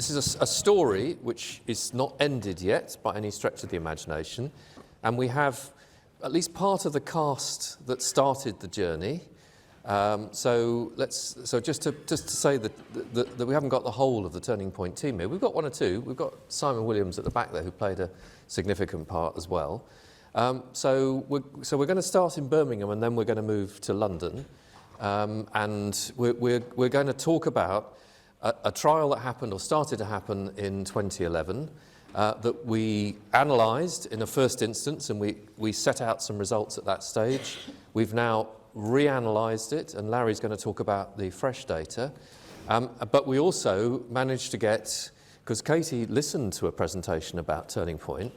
this is a story which is not ended yet by any stretch of the imagination, and we have at least part of the cast that started the journey. So just to say that we haven't got the whole of the Turning Point team here. We've got one or two. We've got Simon Williams at the back there, who played a significant part as well. So we're going to start in Birmingham, and then we're going to move to London, and we're going to talk about a trial that happened or started to happen in 2011 that we analysed in a first instance, and we set out some results at that stage. We've now reanalysed it, and Larry's going to talk about the fresh data. But we also managed to get, because Katie listened to a presentation about Turning Point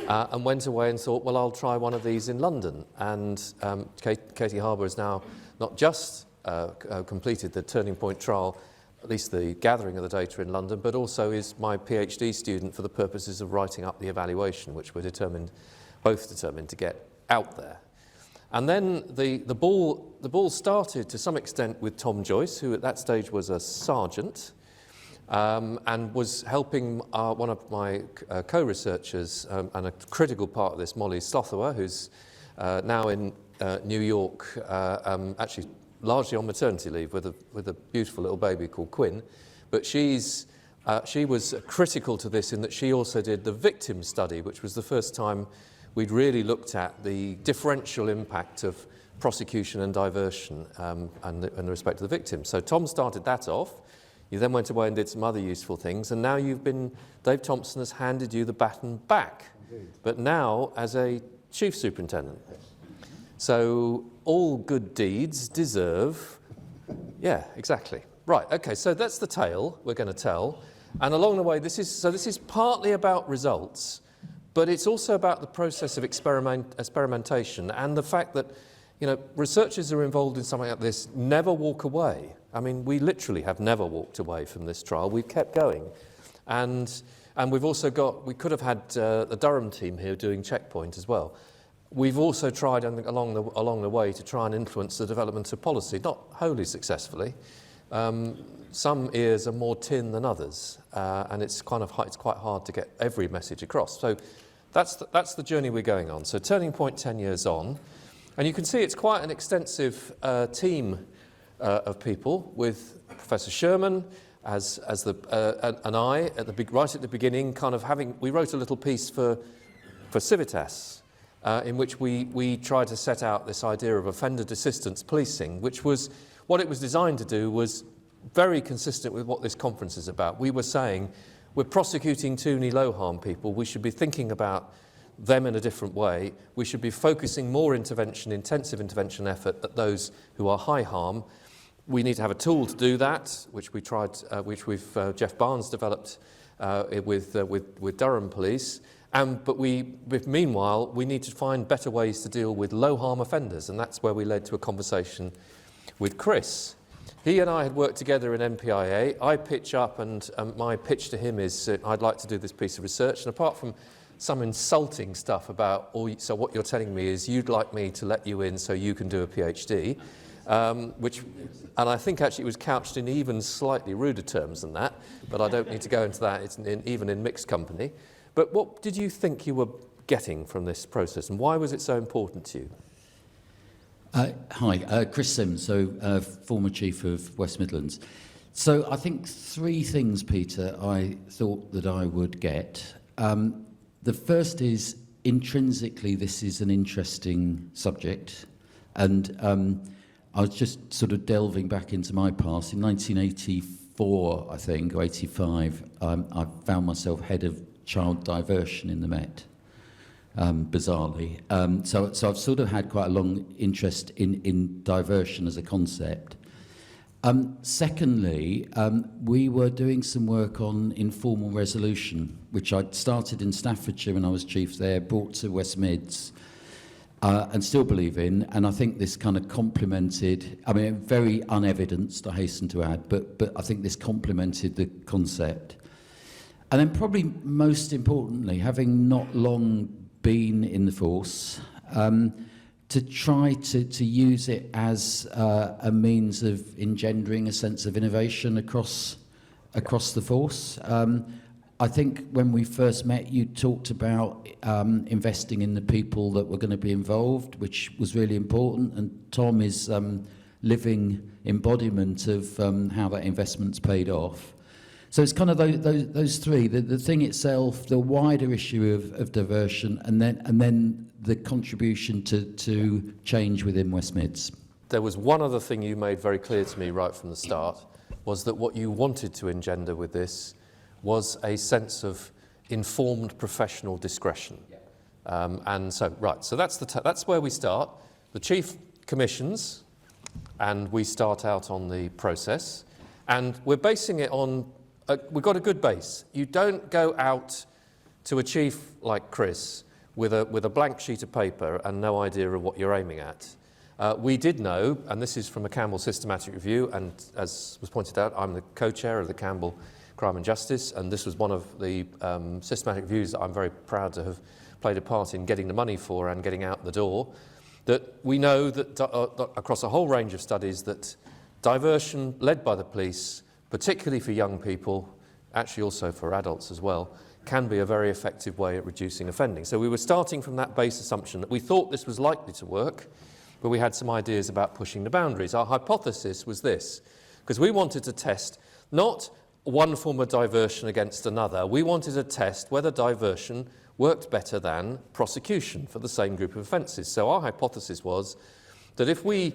and went away and thought, well, I'll try one of these in London. And Katie Harbour has now not just completed the Turning Point trial, at least the gathering of the data in London, but also is my PhD student for the purposes of writing up the evaluation, which we're both determined to get out there. And then the ball started to some extent with Tom Joyce, who at that stage was a sergeant, and was helping one of my co-researchers and a critical part of this, Molly Slothower, who's now in New York, actually largely on maternity leave with a beautiful little baby called Quinn. But she was critical to this in that she also did the victim study, which was the first time we'd really looked at the differential impact of prosecution and diversion and respect to the victim. So Tom started that off. You then went away and did some other useful things, and now Dave Thompson has handed you the baton back. Indeed. But now as a chief superintendent. Yes. So all good deeds deserve, yeah, exactly. Right, okay, so that's the tale we're going to tell. And along the way, this is partly about results, but it's also about the process of experimentation and the fact that, researchers who are involved in something like this never walk away. I mean, we literally have never walked away from this trial. We've kept going. And we've also we could have had the Durham team here doing Checkpoint as well. We've also tried along the way to try and influence the development of policy, not wholly successfully. Some ears are more tin than others, and it's quite hard to get every message across. So that's the journey we're going on. So Turning Point 10 years on, and you can see it's quite an extensive team of people, with Professor Sherman and I right at the beginning, we wrote a little piece for Civitas. In which we tried to set out this idea of offender assistance policing, which was what it was designed to do was very consistent with what this conference is about. We were saying we're prosecuting too many low-harm people. We should be thinking about them in a different way. We should be focusing more intensive intervention effort at those who are high harm. We need to have a tool to do that, which Jeff Barnes developed with Durham Police. But meanwhile, we need to find better ways to deal with low-harm offenders, and that's where we led to a conversation with Chris. He and I had worked together in MPIA. I pitch up, and my pitch to him is I'd like to do this piece of research, and apart from some insulting stuff about, so what you're telling me is you'd like me to let you in so you can do a PhD, and I think actually it was couched in even slightly ruder terms than that, but I don't need to go into that. It's even in mixed company. But what did you think you were getting from this process, and why was it so important to you? Hi, Chris Sims, former Chief of West Midlands. So I think three things, Peter, I thought that I would get. The first is, intrinsically, this is an interesting subject. And I was just sort of delving back into my past. In 1984, I think, or 85, I found myself head of child diversion in the Met, bizarrely. So I've sort of had quite a long interest in diversion as a concept. Secondly, we were doing some work on informal resolution, which I'd started in Staffordshire when I was chief there, brought to West Mids, and still believe in. And I think this kind of complemented, very unevidenced, I hasten to add, but I think this complemented the concept. And then probably most importantly, having not long been in the force, to try to use it as a means of engendering a sense of innovation across across the force. I think when we first met, you talked about investing in the people that were going to be involved, which was really important. And Tom is living embodiment of how that investment's paid off. So it's kind of those three: the thing itself, the wider issue of diversion, and then the contribution to change within West Mids. There was one other thing you made very clear to me right from the start, was that what you wanted to engender with this was a sense of informed professional discretion. And so that's where we start. The chief commissions, and we start out on the process, and we're basing it on, we've got a good base. You don't go out to a chief like Chris with a blank sheet of paper and no idea of what you're aiming at. We did know, and this is from a Campbell systematic review, and as was pointed out, I'm the co-chair of the Campbell Crime and Justice, and this was one of the systematic reviews that I'm very proud to have played a part in getting the money for and getting out the door, that we know that across a whole range of studies that diversion led by the police, particularly for young people, actually also for adults as well, can be a very effective way at reducing offending. So we were starting from that base assumption that we thought this was likely to work, but we had some ideas about pushing the boundaries. Our hypothesis was this, because we wanted to test not one form of diversion against another. We wanted to test whether diversion worked better than prosecution for the same group of offences. So our hypothesis was that if we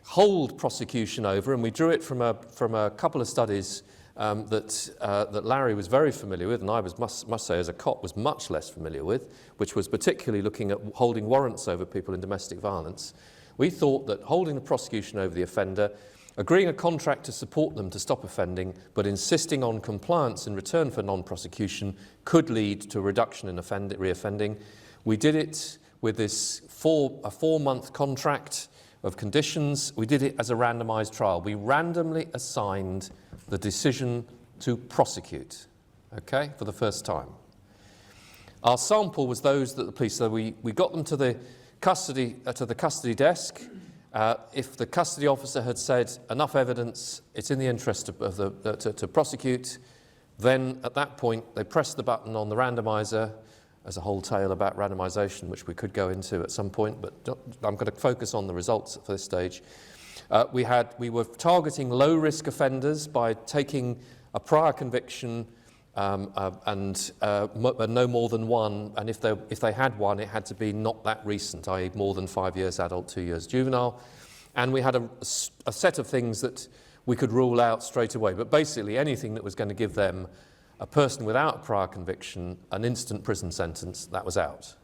hold prosecution over, and we drew it from a couple of studies that Larry was very familiar with, and I must say as a cop was much less familiar with, which was particularly looking at holding warrants over people in domestic violence. We thought that holding the prosecution over the offender, agreeing a contract to support them to stop offending, but insisting on compliance in return for non-prosecution could lead to a reduction in reoffending. We did it with this a 4-month contract of conditions. We did it as a randomised trial. We randomly assigned the decision to prosecute, okay, for the first time. Our sample was those that the police, so we got them to the custody desk. If the custody officer had said enough evidence, it's in the interest to prosecute, then at that point they pressed the button on the randomiser. There's a whole tale about randomisation which we could go into at some point, but I'm going to focus on the results for this stage. We were targeting low-risk offenders by taking a prior conviction and no more than one, and if they had one, it had to be not that recent, i.e. more than 5 years adult, 2 years juvenile. And we had a set of things that we could rule out straight away, but basically anything that was going to give them, a person without a prior conviction, an instant prison sentence, that was out.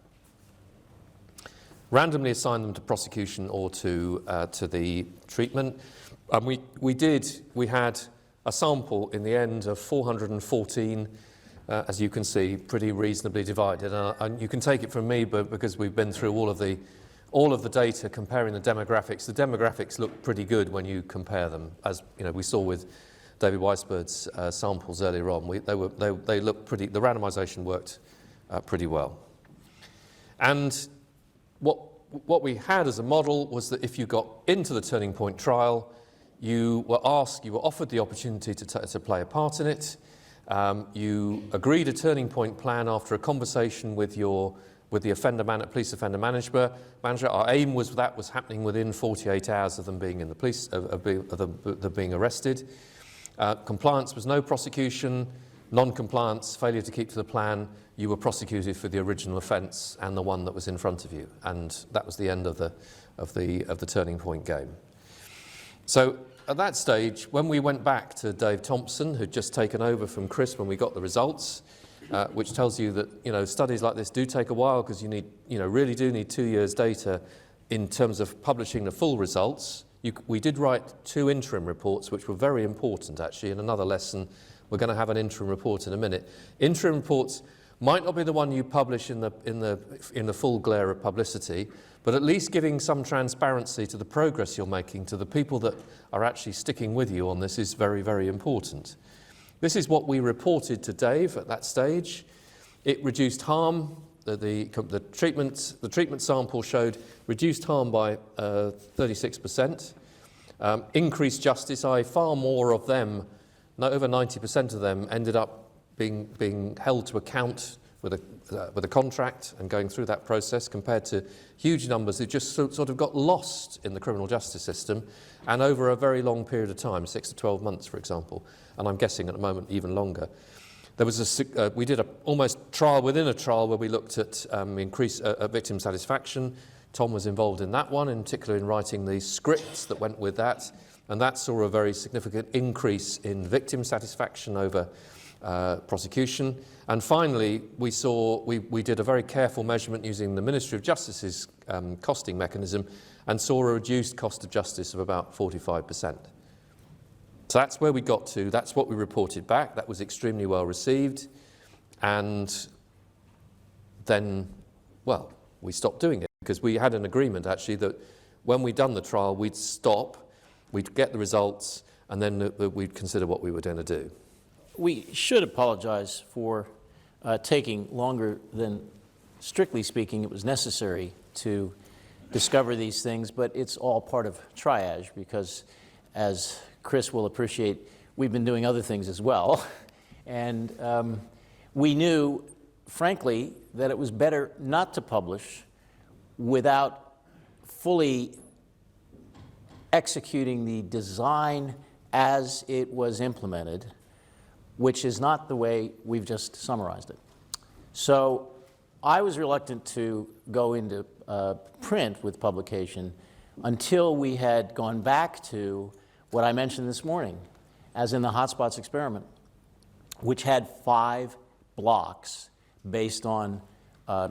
Randomly assign them to prosecution or to the treatment. And we had a sample in the end of 414, as you can see, pretty reasonably divided. And you can take it from me, but because we've been through all of the data comparing the demographics look pretty good when you compare them, as you know we saw with David Weisbird's samples earlier on. They look pretty. The randomisation worked pretty well. And what we had as a model was that if you got into the Turning Point trial, you were offered the opportunity to play a part in it. You agreed a Turning Point plan after a conversation with the police offender manager. Our aim was that was happening within 48 hours of them being in the police, of them being arrested. Compliance was no prosecution. Non-compliance, failure to keep to the plan, you were prosecuted for the original offence and the one that was in front of you, and that was the end of the Turning Point game. So at that stage, when we went back to Dave Thompson, who'd just taken over from Chris when we got the results, which tells you that studies like this do take a while because you really do need 2 years data in terms of publishing the full results. We did write 2 interim reports, which were very important actually. In another lesson, we're going to have an interim report in a minute. Interim reports might not be the one you publish in the full glare of publicity, but at least giving some transparency to the progress you're making, to the people that are actually sticking with you on this is very, very important. This is what we reported to Dave at that stage. It reduced harm. The treatment sample showed reduced harm by 36%, increased justice, i.e. far more of them over 90% of them ended up being held to account with a contract and going through that process, compared to huge numbers who just sort of got lost in the criminal justice system, and over a very long period of time, 6 to 12 months, for example, and I'm guessing at the moment even longer. There was we did almost trial within a trial where we looked at increased victim satisfaction. Tom was involved in that one, in particular in writing the scripts that went with that, and that saw a very significant increase in victim satisfaction over prosecution. And finally, we did a very careful measurement using the Ministry of Justice's costing mechanism, and saw a reduced cost of justice of about 45%. So that's where we got to. That's what we reported back. That was extremely well received. And then, well, we stopped doing it, because we had an agreement, actually, that when we'd done the trial, we'd stop, we'd get the results, and then we'd consider what we were going to do. We should apologize for taking longer than, strictly speaking, it was necessary to discover these things, but it's all part of triage, because, as Chris will appreciate, we've been doing other things as well. And we knew, frankly, that it was better not to publish without fully executing the design as it was implemented, which is not the way we've just summarized it. So I was reluctant to go into print with publication until we had gone back to what I mentioned this morning, as in the hotspots experiment, which had 5 blocks based on,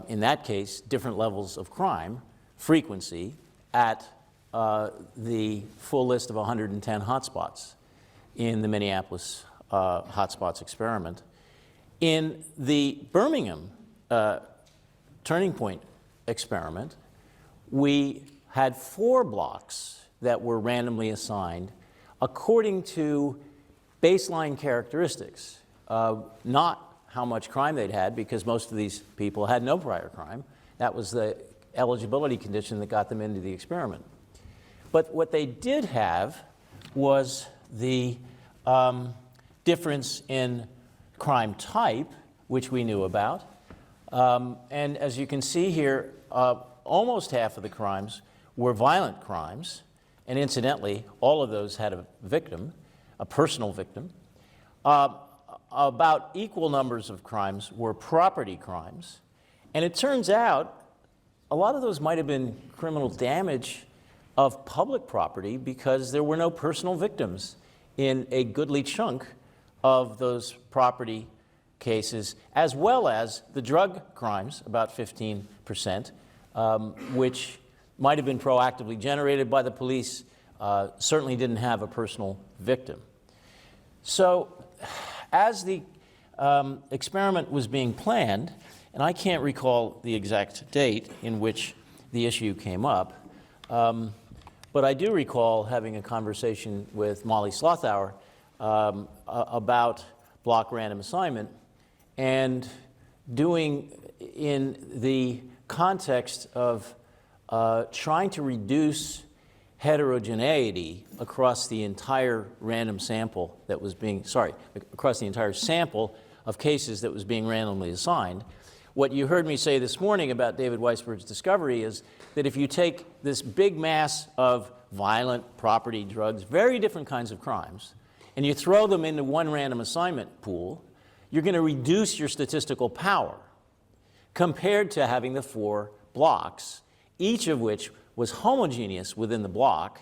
in that case, different levels of crime frequency at the full list of 110 hotspots in the Minneapolis hotspots experiment. In the Birmingham Turning Point experiment, we had 4 blocks that were randomly assigned according to baseline characteristics, not how much crime they'd had, because most of these people had no prior crime. That was the eligibility condition that got them into the experiment. But what they did have was the difference in crime type, which we knew about. And as you can see here, almost half of the crimes were violent crimes. And incidentally, all of those had a victim, a personal victim. About equal numbers of crimes were property crimes. And it turns out a lot of those might have been criminal damage of public property, because there were no personal victims in a goodly chunk of those property cases, as well as the drug crimes, about 15%, which might have been proactively generated by the police, certainly didn't have a personal victim. So as the experiment was being planned, and I can't recall the exact date in which the issue came up, but I do recall having a conversation with Molly Slothauer about block random assignment, and doing in the context of trying to reduce heterogeneity across the entire random sample that was being, across the entire sample of cases that was being randomly assigned. What you heard me say this morning about David Weisberg's discovery is that if you take this big mass of violent property, drugs, very different kinds of crimes, and you throw them into one random assignment pool, you're going to reduce your statistical power compared to having the 4 blocks, each of which was homogeneous within the block,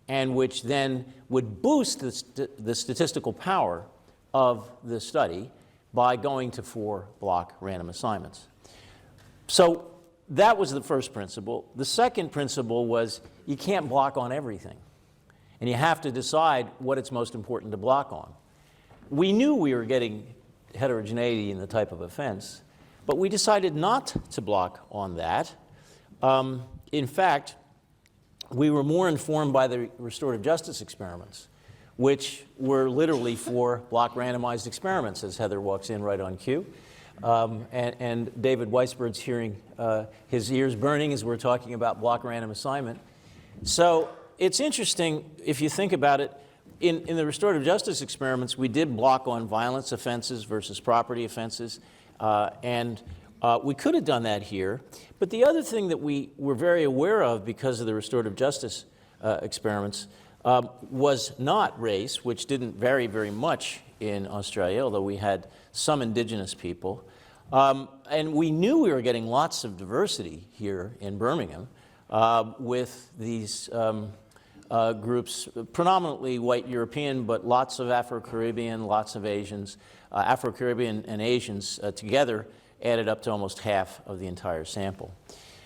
and which then would boost the statistical power of the study by going to 4 block random assignments. So that was the first principle. The second principle was you can't block on everything, and you have to decide what it's most important to block on. We knew we were getting heterogeneity in the type of offense, but we decided not to block on that. In fact, we were more informed by the restorative justice experiments, which were literally 4 block randomized experiments, as Heather walks in right on cue. And David Weisberg's hearing his ears burning as we're talking about block random assignment. So it's interesting, if you think about it, in the restorative justice experiments, we did block on violence offenses versus property offenses, and we could have done that here. But the other thing that we were very aware of because of the restorative justice experiments was not race, which didn't vary very much in Australia, although we had some indigenous people. And we knew we were getting lots of diversity here in Birmingham with these groups, predominantly white European, but lots of Afro-Caribbean, lots of Asians. Afro-Caribbean and Asians together added up to almost half of the entire sample.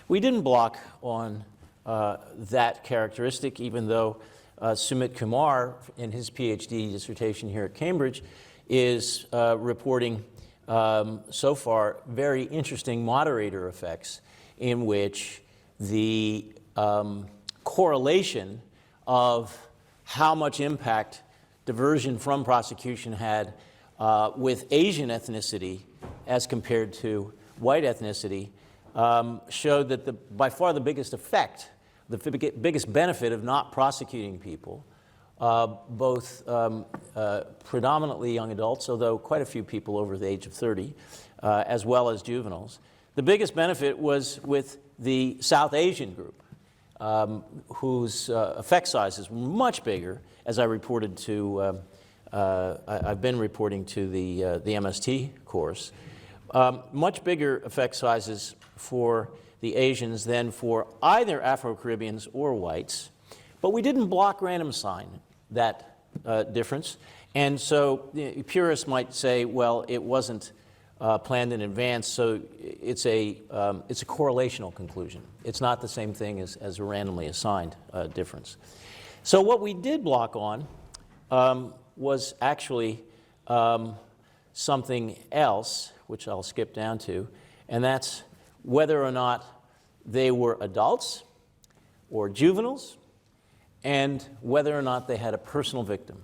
We didn't block on that characteristic, even though Sumit Kumar, in his PhD dissertation here at Cambridge, is reporting so far very interesting moderator effects in which the correlation of how much impact diversion from prosecution had with Asian ethnicity as compared to white ethnicity showed that by far the biggest effect, the biggest benefit of not prosecuting people, both predominantly young adults, although quite a few people over the age of 30, as well as juveniles. The biggest benefit was with the South Asian group, whose effect sizes were much bigger, as I reported to, I've been reporting to the MST course, much bigger effect sizes for the Asians than for either Afro-Caribbeans or whites. But we didn't block random assign that difference. And so purists might say, well, it wasn't planned in advance, so it's a correlational conclusion. It's not the same thing as a randomly assigned difference. So what we did block on was actually something else, which I'll skip down to, and that's whether or not they were adults or juveniles, and whether or not they had a personal victim.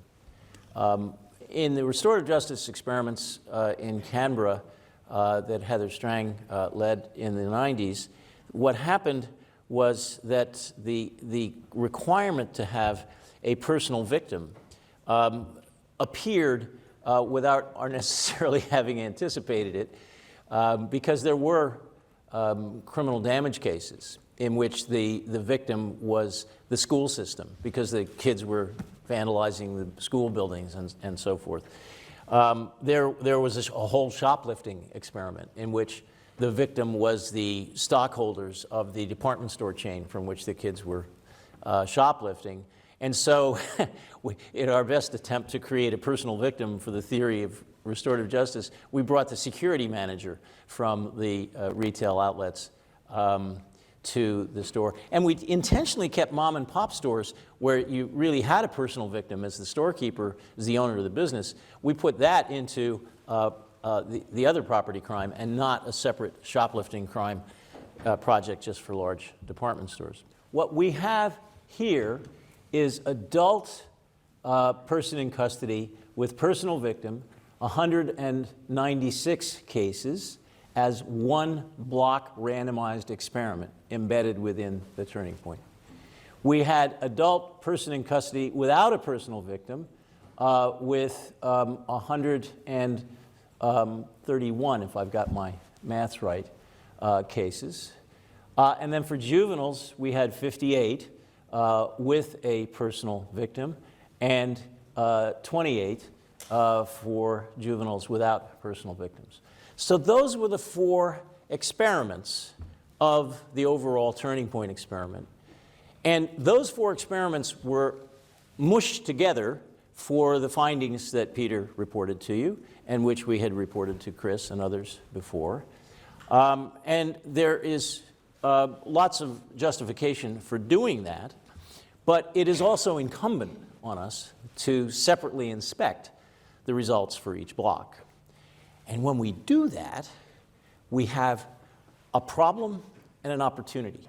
In the restorative justice experiments in Canberra that Heather Strang led in the 90s, what happened was that the requirement to have a personal victim appeared without our necessarily having anticipated it, because there were criminal damage cases in which the victim was the school system, because the kids were vandalizing the school buildings and so forth. There was a whole shoplifting experiment in which the victim was the stockholders of the department store chain from which the kids were shoplifting. And so in our best attempt to create a personal victim for the theory of restorative justice, we brought the security manager from the retail outlets to the store. And we intentionally kept mom and pop stores where you really had a personal victim as the storekeeper, as the owner of the business. We put that into the other property crime and not a separate shoplifting crime project just for large department stores. What we have here is adult person in custody with personal victim, 196 cases, as one block randomized experiment embedded within the turning point. We had adult person in custody without a personal victim with 131, if I've got my maths right, cases. And then for juveniles, we had 58 with a personal victim and 28 for juveniles without personal victims. So those were the 4 experiments of the overall turning point experiment. And those 4 experiments were mushed together for the findings that Peter reported to you and which we had reported to Chris and others before. And there is lots of justification for doing that, but it is also incumbent on us to separately inspect the results for each block. And when we do that, we have a problem and an opportunity.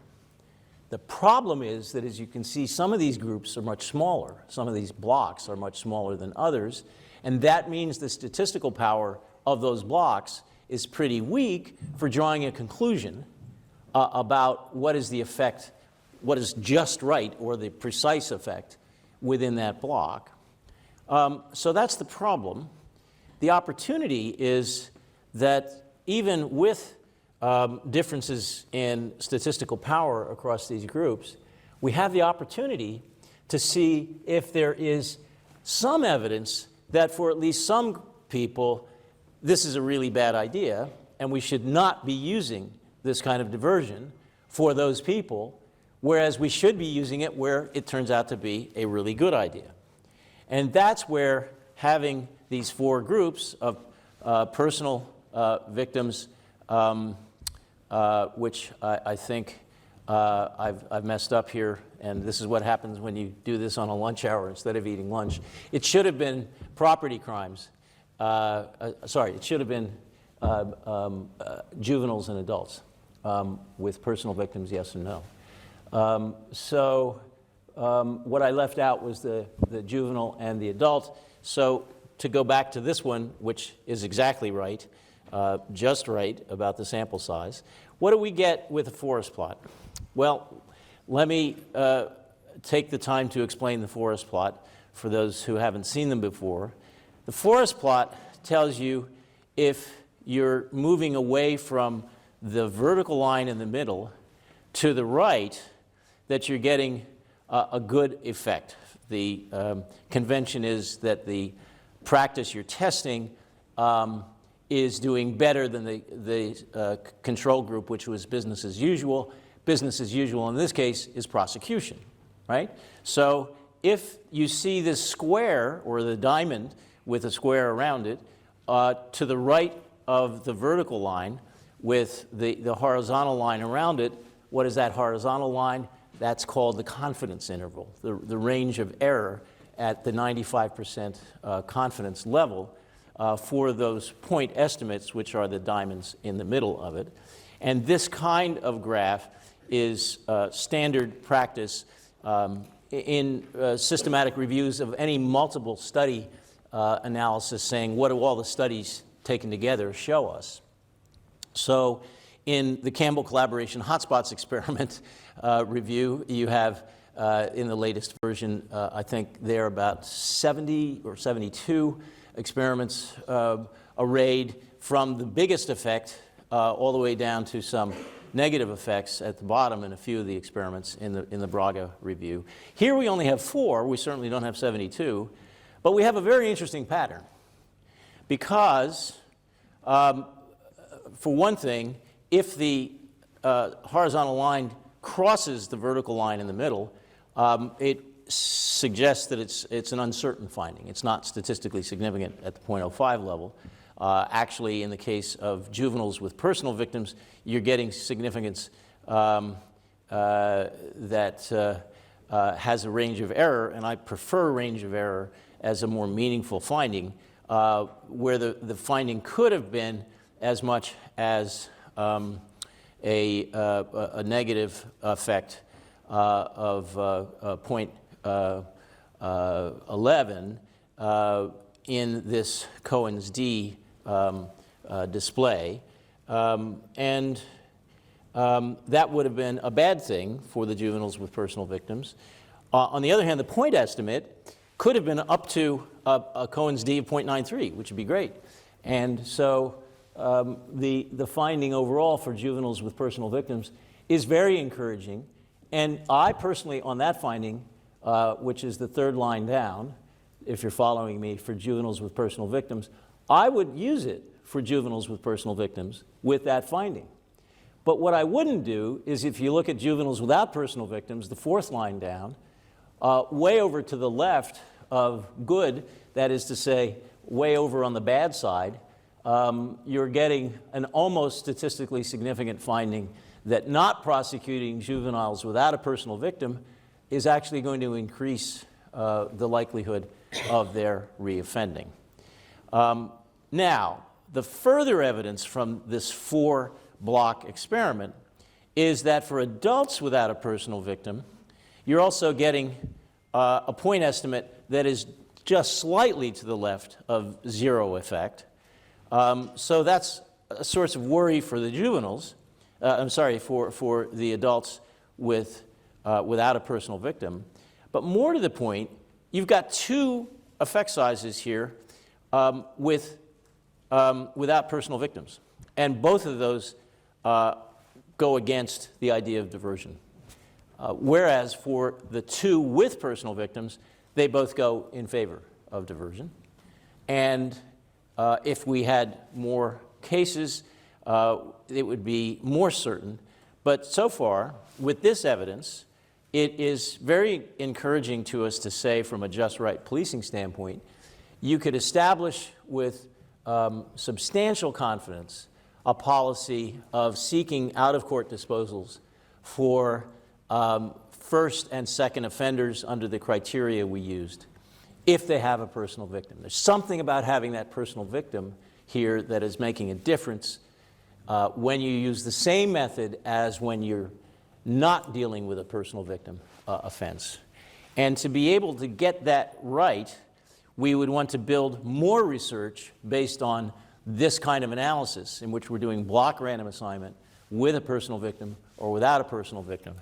The problem is that, as you can see, some of these groups are much smaller. Some of these blocks are much smaller than others, and that means the statistical power of those blocks is pretty weak for drawing a conclusion about what is the effect, what is just right, or the precise effect within that block. So that's the problem. The opportunity is that even with differences in statistical power across these groups, we have the opportunity to see if there is some evidence that for at least some people, this is a really bad idea, and we should not be using this kind of diversion for those people, whereas we should be using it where it turns out to be a really good idea. And that's where having these four groups of personal victims, which I think I've messed up here, and this is what happens when you do this on a lunch hour instead of eating lunch. It should have been property crimes. Sorry, it should have been juveniles and adults with personal victims, yes and no. What I left out was the juvenile and the adult. So to go back to this one, which is exactly right, just right about the sample size, what do we get with a forest plot? Well, let me take the time to explain the forest plot for those who haven't seen them before. The forest plot tells you if you're moving away from the vertical line in the middle to the right, that you're getting a good effect. The convention is that the practice you're testing is doing better than the control group, which was business as usual. Business as usual in this case is prosecution, right? So if you see this square, or the diamond with a square around it, to the right of the vertical line with the horizontal line around it, what is that horizontal line? That's called the confidence interval, the range of error at the 95% confidence level for those point estimates, which are the diamonds in the middle of it. And this kind of graph is standard practice in systematic reviews of any multiple study analysis, saying what do all the studies taken together show us. So in the Campbell Collaboration Hotspots experiment review, you have in the latest version, I think there are about 70 or 72 experiments arrayed from the biggest effect all the way down to some negative effects at the bottom in a few of the experiments in the Braga review. Here we only have 4. We certainly don't have 72. But we have a very interesting pattern because, for one thing, if the horizontal line crosses the vertical line in the middle, it suggests that it's an uncertain finding. It's not statistically significant at the 0.05 level. Actually, in the case of juveniles with personal victims, you're getting significance that has a range of error, and I prefer range of error as a more meaningful finding, where the finding could have been as much as a negative effect of 0.11 in this Cohen's d display, and that would have been a bad thing for the juveniles with personal victims. On the other hand, the point estimate could have been up to a Cohen's d of 0.93, which would be great. And so the finding overall for juveniles with personal victims is very encouraging. And I personally, on that finding, which is the third line down, if you're following me, for juveniles with personal victims, I would use it for juveniles with personal victims with that finding. But what I wouldn't do is, if you look at juveniles without personal victims, the fourth line down, way over to the left of good, that is to say, way over on the bad side, you're getting an almost statistically significant finding that not prosecuting juveniles without a personal victim is actually going to increase the likelihood of their reoffending. Now, the further evidence from this 4-block experiment is that for adults without a personal victim, you're also getting a point estimate that is just slightly to the left of 0 effect. So that's a source of worry for the juveniles, for the adults without a personal victim. But more to the point, you've got 2 effect sizes here without personal victims. And both of those go against the idea of diversion. Whereas for the two with personal victims, they both go in favor of diversion. And if we had more cases, it would be more certain. But so far, with this evidence, it is very encouraging to us to say, from a just right policing standpoint, you could establish with substantial confidence a policy of seeking out-of-court disposals for first and second offenders under the criteria we used, if they have a personal victim. There's something about having that personal victim here that is making a difference when you use the same method as when you're not dealing with a personal victim offense. And to be able to get that right, we would want to build more research based on this kind of analysis, in which we're doing block random assignment with a personal victim or without a personal victim.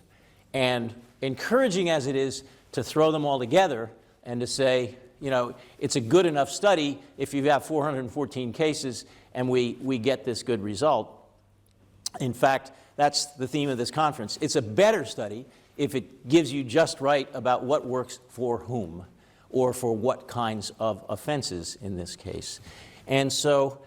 And encouraging as it is to throw them all together and to say, you know, it's a good enough study if you have 414 cases and we get this good result. In fact, that's the theme of this conference. It's a better study if it gives you just right about what works for whom, or for what kinds of offenses in this case. And so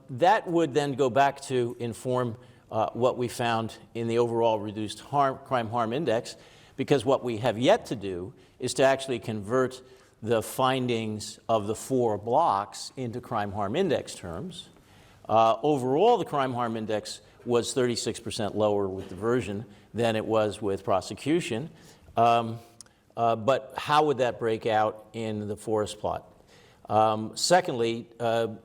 that would then go back to inform what we found in the overall reduced crime harm index, because what we have yet to do is to actually convert the findings of the 4 blocks into crime harm index terms. Overall, the crime harm index was 36% lower with diversion than it was with prosecution. But how would that break out in the forest plot? Secondly,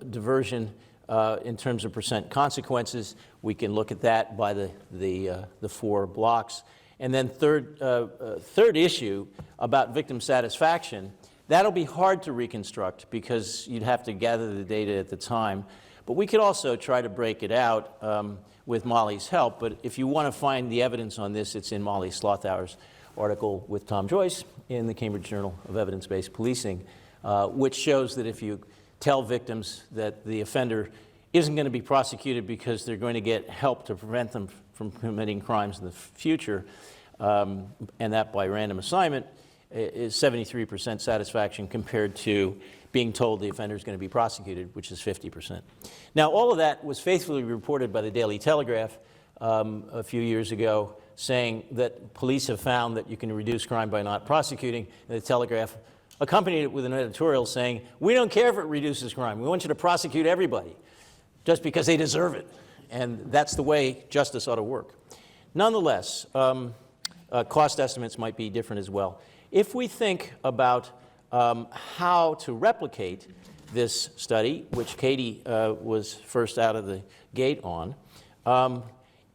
diversion in terms of percent consequences, we can look at that by the 4 blocks. And then third issue about victim satisfaction, that'll be hard to reconstruct because you'd have to gather the data at the time. But we could also try to break it out with Molly's help. But if you want to find the evidence on this, it's in Molly Slothauer's article with Tom Joyce in the Cambridge Journal of Evidence-Based Policing, which shows that if you tell victims that the offender isn't going to be prosecuted because they're going to get help to prevent them from committing crimes in the future, and that by random assignment, is 73% satisfaction compared to being told the offender is going to be prosecuted, which is 50%. Now, all of that was faithfully reported by the Daily Telegraph a few years ago, saying that police have found that you can reduce crime by not prosecuting. And the Telegraph accompanied it with an editorial saying, we don't care if it reduces crime. We want you to prosecute everybody just because they deserve it. And that's the way justice ought to work. Nonetheless, cost estimates might be different as well. If we think about how to replicate this study, which Katie was first out of the gate on,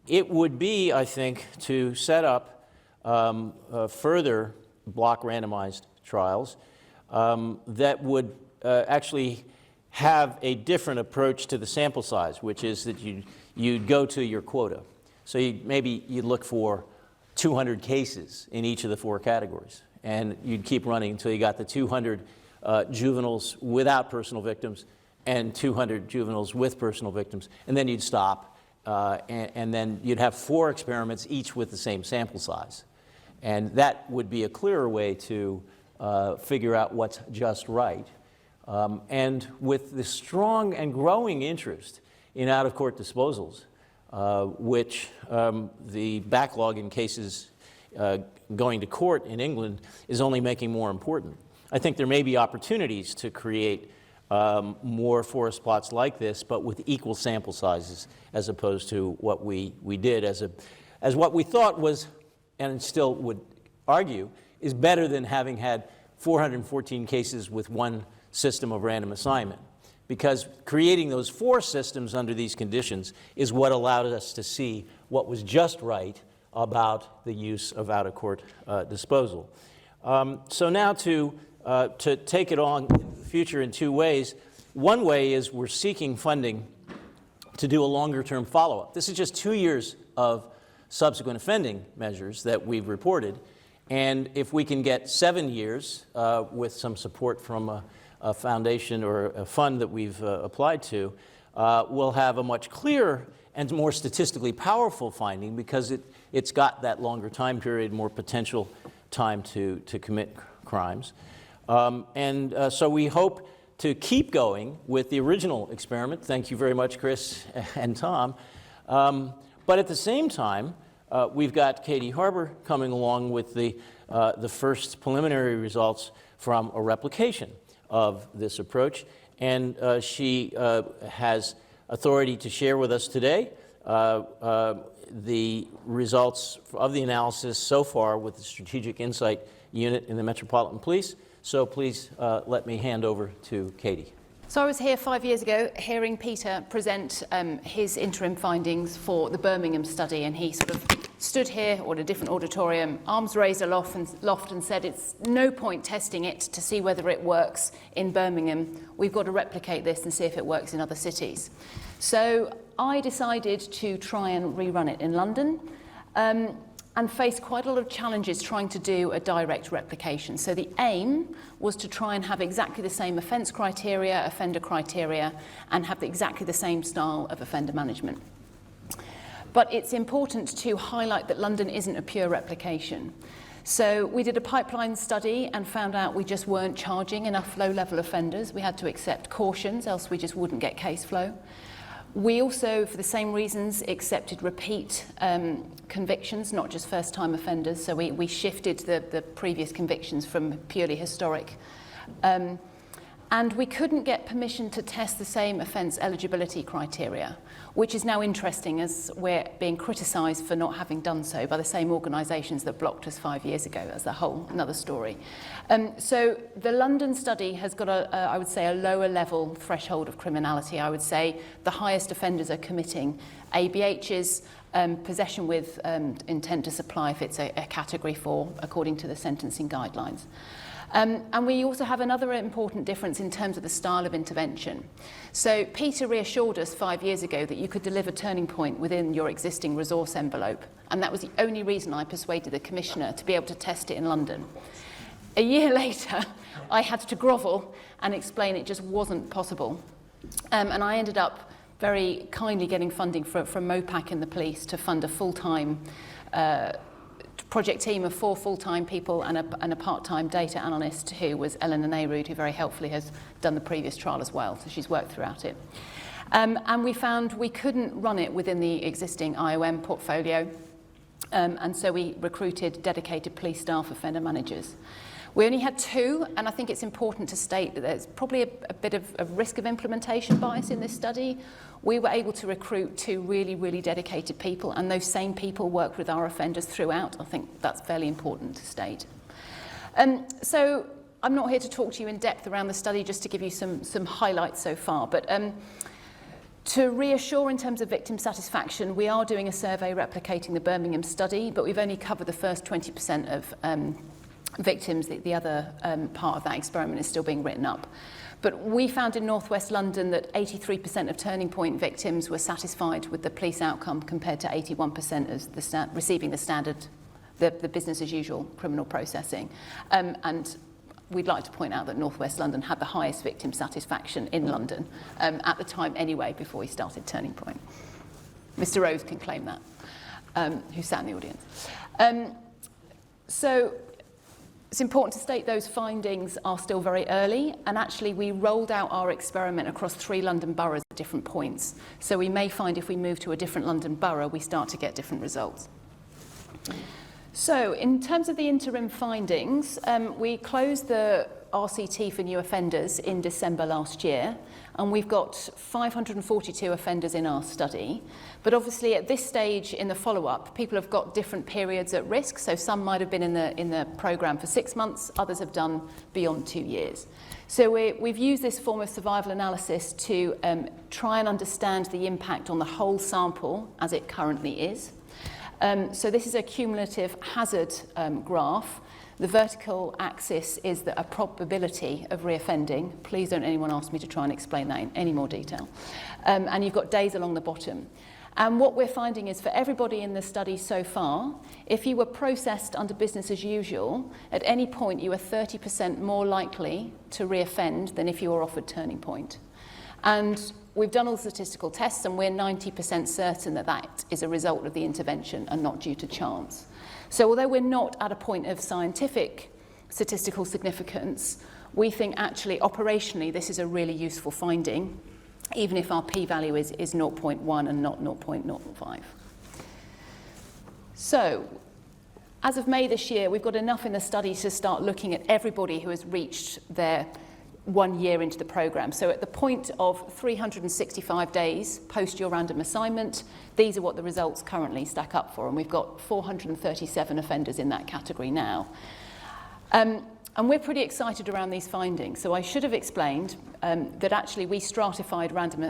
it would be, I think, to set up further block randomized trials that would actually have a different approach to the sample size, which is that you'd go to your quota. So maybe you'd look for 200 cases in each of the 4 categories, and you'd keep running until you got the 200 juveniles without personal victims and 200 juveniles with personal victims, and then you'd stop, and then you'd have 4 experiments, each with the same sample size. And that would be a clearer way to figure out what's just right. And with the strong and growing interest in out-of-court disposals, which the backlog in cases going to court in England is only making more important, I think there may be opportunities to create more forest plots like this, but with equal sample sizes, as opposed to what we did as what we thought was, and still would argue, is better than having had 414 cases with 1 system of random assignment. Because creating those 4 systems under these conditions is what allowed us to see what was just right about the use of out-of-court disposal. So now to take it on in the future in 2 ways. One way is we're seeking funding to do a longer-term follow-up. This is just 2 years of subsequent offending measures that we've reported. And if we can get 7 years with some support from a foundation or a fund that we've applied to, we'll have a much clearer and more statistically powerful finding, because it's got that longer time period, more potential time to commit crimes. So we hope to keep going with the original experiment. Thank you very much, Chris and Tom. But at the same time, we've got Katie Harbour coming along with the first preliminary results from a replication of this approach. And she has authority to share with us today the results of the analysis so far with the Strategic Insight Unit in the Metropolitan Police. So please let me hand over to Katie. So I was here 5 years ago hearing Peter present his interim findings for the Birmingham study, and he sort of stood here or in a different auditorium, arms raised aloft and said, it's no point testing it to see whether it works in Birmingham. We've got to replicate this and see if it works in other cities. So I decided to try and rerun it in London. And faced quite a lot of challenges trying to do a direct replication. So the aim was to try and have exactly the same offence criteria, offender criteria, and have exactly the same style of offender management. But it's important to highlight that London isn't a pure replication. So we did a pipeline study and found out we just weren't charging enough low-level offenders. We had to accept cautions, else we just wouldn't get case flow. We also, for the same reasons, accepted repeat convictions, not just first-time offenders. So we shifted the previous convictions from purely historic. And we couldn't get permission to test the same offence eligibility criteria, which is now interesting as we're being criticised for not having done so by the same organisations that blocked us 5 years ago. That's a whole another story. So the London study has got, I would say, a lower level threshold of criminality. I would say the highest offenders are committing ABHs, possession with intent to supply if it's a category 4, according to the sentencing guidelines. And we also have another important difference in terms of the style of intervention. So Peter reassured us 5 years ago that you could deliver Turning Point within your existing resource envelope, and that was the only reason I persuaded the Commissioner to be able to test it in London. A year later, I had to grovel and explain it just wasn't possible. And I ended up very kindly getting funding from MOPAC and the police to fund a full-time project team of 4 full-time people and a part-time data analyst who was Eleanor Nayrud, who very helpfully has done the previous trial as well, so she's worked throughout it. And we found we couldn't run it within the existing IOM portfolio, and so we recruited dedicated police staff offender managers. We only had 2, and I think it's important to state that there's probably a bit of a risk of implementation bias in this study. We were able to recruit 2 really, really dedicated people, and those same people work with our offenders throughout. I think that's fairly important to state. So I'm not here to talk to you in depth around the study, just to give you some highlights so far. But to reassure in terms of victim satisfaction, we are doing a survey replicating the Birmingham study, but we've only covered the first 20% of victims. The other part of that experiment is still being written up. But we found in northwest London that 83% of Turning Point victims were satisfied with the police outcome, compared to 81% as receiving the standard, the business as usual criminal processing. And we'd like to point out that northwest London had the highest victim satisfaction in London at the time anyway, before we started Turning Point. Mr. Rose can claim that, who sat in the audience. So it's important to state those findings are still very early, and actually we rolled out our experiment across 3 London boroughs at different points. So we may find if we move to a different London borough, we start to get different results. So in terms of the interim findings, we closed the RCT for new offenders in December last year, and we've got 542 offenders in our study. But obviously at this stage in the follow-up, people have got different periods at risk. So some might have been in the programme for 6 months, others have done beyond 2 years. So we've used this form of survival analysis to try and understand the impact on the whole sample as it currently is. So this is a cumulative hazard graph. The vertical axis is a probability of reoffending. Please don't anyone ask me to try and explain that in any more detail. And you've got days along the bottom. And what we're finding is for everybody in the study so far, if you were processed under business as usual, at any point you were 30% more likely to reoffend than if you were offered Turning Point. And we've done all the statistical tests, and we're 90% certain that that is a result of the intervention and not due to chance. So although we're not at a point of scientific statistical significance, we think actually operationally this is a really useful finding, even if our p-value is 0.1 and not 0.05. So, as of May this year, we've got enough in the study to start looking at everybody who has reached their 1 year into the programme. So at the point of 365 days post your random assignment, these are what the results currently stack up for, and we've got 437 offenders in that category now. And we're pretty excited around these findings. So I should have explained that actually we stratified random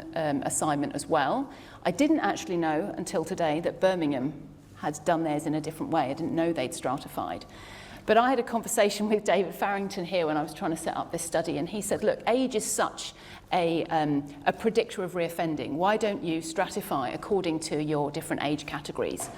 assignment as well. I didn't actually know until today that Birmingham had done theirs in a different way. I didn't know they'd stratified. But I had a conversation with David Farrington here when I was trying to set up this study, and he said, look, age is such a predictor of reoffending. Why don't you stratify according to your different age categories?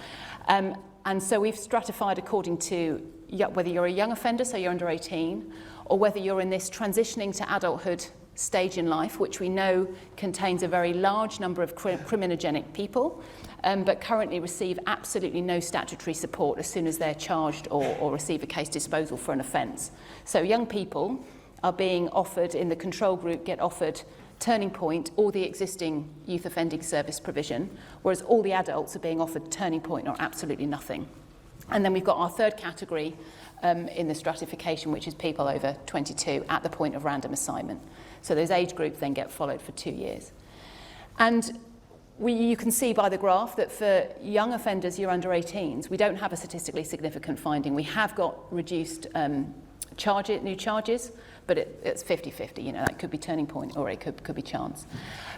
And so we've stratified according to whether you're a young offender, so you're under 18, or whether you're in this transitioning to adulthood stage in life, which we know contains a very large number of criminogenic people, but currently receive absolutely no statutory support as soon as they're charged or receive a case disposal for an offence. So young people are being offered, in the control group, get offered Turning Point or the existing youth offending service provision, whereas all the adults are being offered Turning Point or absolutely nothing. And then we've got our third category in the stratification, which is people over 22 at the point of random assignment. So those age groups then get followed for 2 years. And you can see by the graph that for young offenders, you're under 18s, we don't have a statistically significant finding. We have got reduced new charges, but it's 50-50. You know, that could be Turning Point or it could be chance.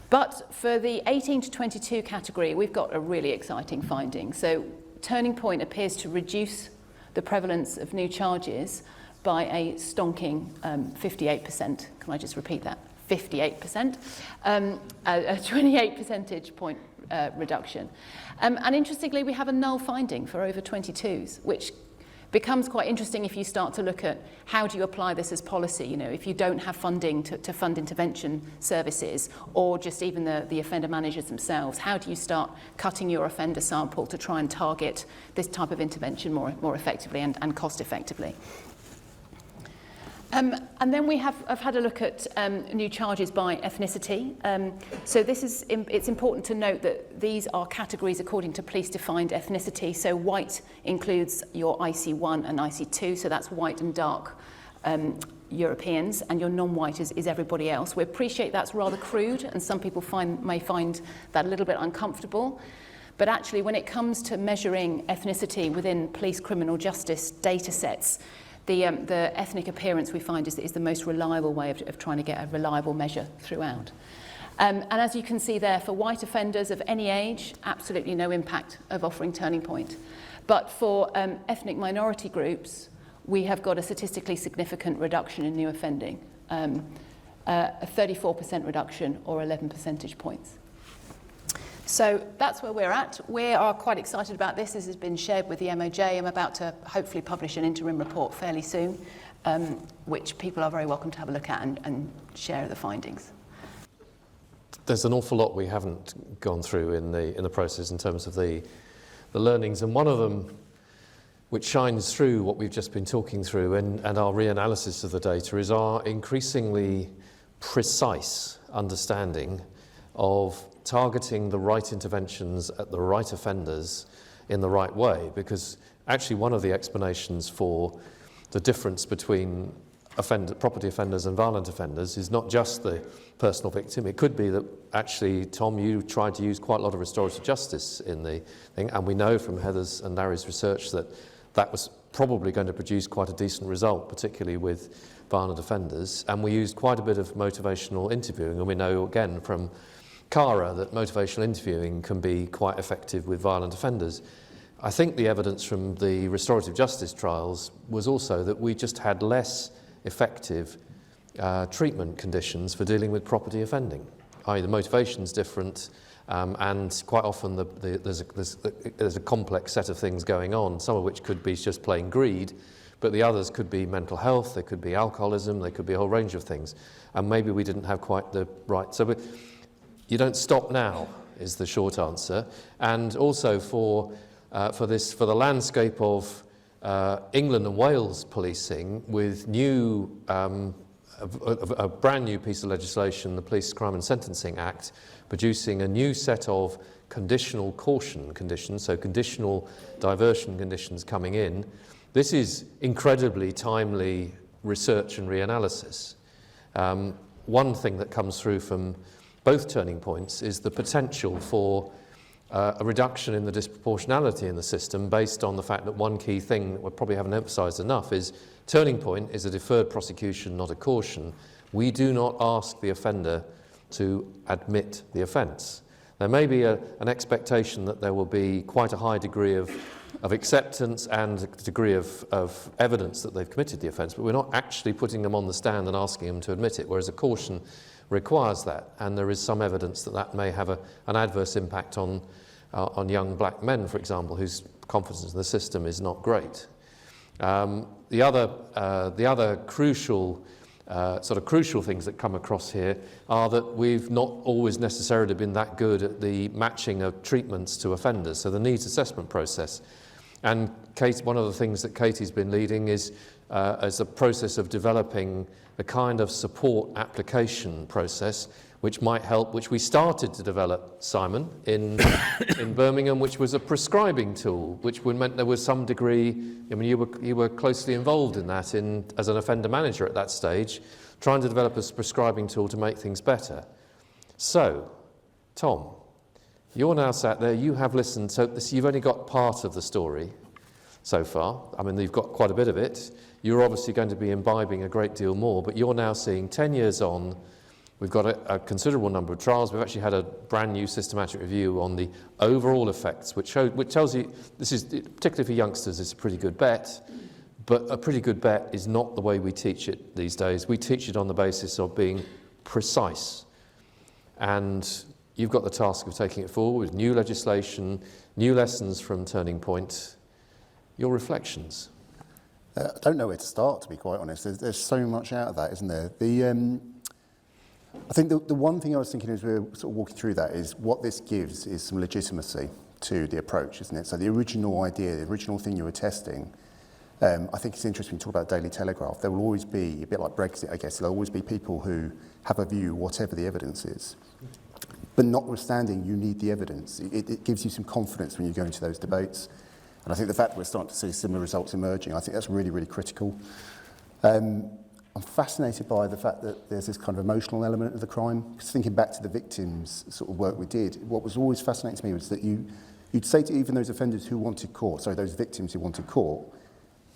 But for the 18 to 22 category, we've got a really exciting finding. So Turning Point appears to reduce the prevalence of new charges by a stonking 58%. Can I just repeat that? 58%, a 28 percentage point reduction. And interestingly, we have a null finding for over 22s, which becomes quite interesting if you start to look at how do you apply this as policy. You know, if you don't have funding to fund intervention services, or just even the offender managers themselves, how do you start cutting your offender sample to try and target this type of intervention more effectively and cost effectively? And then we have had a look at new charges by ethnicity. So it's important to note that these are categories according to police-defined ethnicity. So white includes your IC1 and IC2, so that's white and dark Europeans, and your non-white is everybody else. We appreciate that's rather crude, and some people may find that a little bit uncomfortable. But actually, when it comes to measuring ethnicity within police criminal justice data sets, the ethnic appearance we find is the most reliable way of trying to get a reliable measure throughout. And as you can see there, for white offenders of any age, absolutely no impact of offering Turning Point. But for ethnic minority groups, we have got a statistically significant reduction in new offending, a 34% reduction or 11 percentage points. So that's where we're at. We are quite excited about this. This has been shared with the MOJ. I'm about to hopefully publish an interim report fairly soon, which people are very welcome to have a look at and share the findings. There's an awful lot we haven't gone through in the process in terms of the learnings, and one of them, which shines through what we've just been talking through and our reanalysis of the data, is our increasingly precise understanding of targeting the right interventions at the right offenders in the right way, because actually one of the explanations for the difference between property offenders and violent offenders is not just the personal victim. It could be that actually, Tom, you tried to use quite a lot of restorative justice in the thing, and we know from Heather's and Larry's research that that was probably going to produce quite a decent result, particularly with violent offenders. And we used quite a bit of motivational interviewing, and we know again from Cara that motivational interviewing can be quite effective with violent offenders. I think the evidence from the restorative justice trials was also that we just had less effective treatment conditions for dealing with property offending, i.e. the motivation's different, And quite often there's a complex set of things going on, some of which could be just plain greed, but the others could be mental health, there could be alcoholism, there could be a whole range of things. And maybe we didn't have quite the right... So you don't stop now, is the short answer. And also for the landscape of England and Wales policing, with a brand new piece of legislation, the Police Crime and Sentencing Act, producing a new set of conditional caution conditions, so conditional diversion conditions coming in. This is incredibly timely research and reanalysis. One thing that comes through from both turning points is the potential for a reduction in the disproportionality in the system, based on the fact that one key thing that we probably haven't emphasised enough is turning point is a deferred prosecution, not a caution. We do not ask the offender to admit the offence. There may be an expectation that there will be quite a high degree of acceptance and a degree of evidence that they've committed the offence, but we're not actually putting them on the stand and asking them to admit it, whereas a caution requires that, and there is some evidence that may have an adverse impact on young black men, for example, whose confidence in the system is not great. The other crucial crucial things that come across here are that we've not always necessarily been that good at the matching of treatments to offenders, so the needs assessment process. And one of the things that Katie's been leading is a process of developing the kind of support application process which might help, which we started to develop, Simon, in Birmingham, which was a prescribing tool, which meant there was some degree, I mean, you were closely involved in that as an offender manager at that stage, trying to develop a prescribing tool to make things better. So, Tom, you're now sat there, you have listened, so you've only got part of the story so far. I mean, you've got quite a bit of it. You're obviously going to be imbibing a great deal more, but you're now seeing 10 years on, we've got a considerable number of trials. We've actually had a brand new systematic review on the overall effects, which tells you, this is, particularly for youngsters, it's a pretty good bet, but a pretty good bet is not the way we teach it these days. We teach it on the basis of being precise. And you've got the task of taking it forward with new legislation, new lessons from Turning Point. Your reflections? I don't know where to start, to be quite honest. There's so much out of that, isn't there? I think the one thing I was thinking as we were sort of walking through that is what this gives is some legitimacy to the approach, isn't it? So the original idea, the original thing you were testing, I think it's interesting to talk about Daily Telegraph. There will always be, a bit like Brexit, I guess, there'll always be people who have a view, whatever the evidence is. But notwithstanding, you need the evidence. It gives you some confidence when you go into those debates. And I think the fact that we're starting to see similar results emerging, I think that's really, really critical. I'm fascinated by the fact that there's this kind of emotional element of the crime. Because thinking back to the victims sort of work we did, what was always fascinating to me was that you'd say to even those offenders who wanted court, sorry, those victims who wanted court,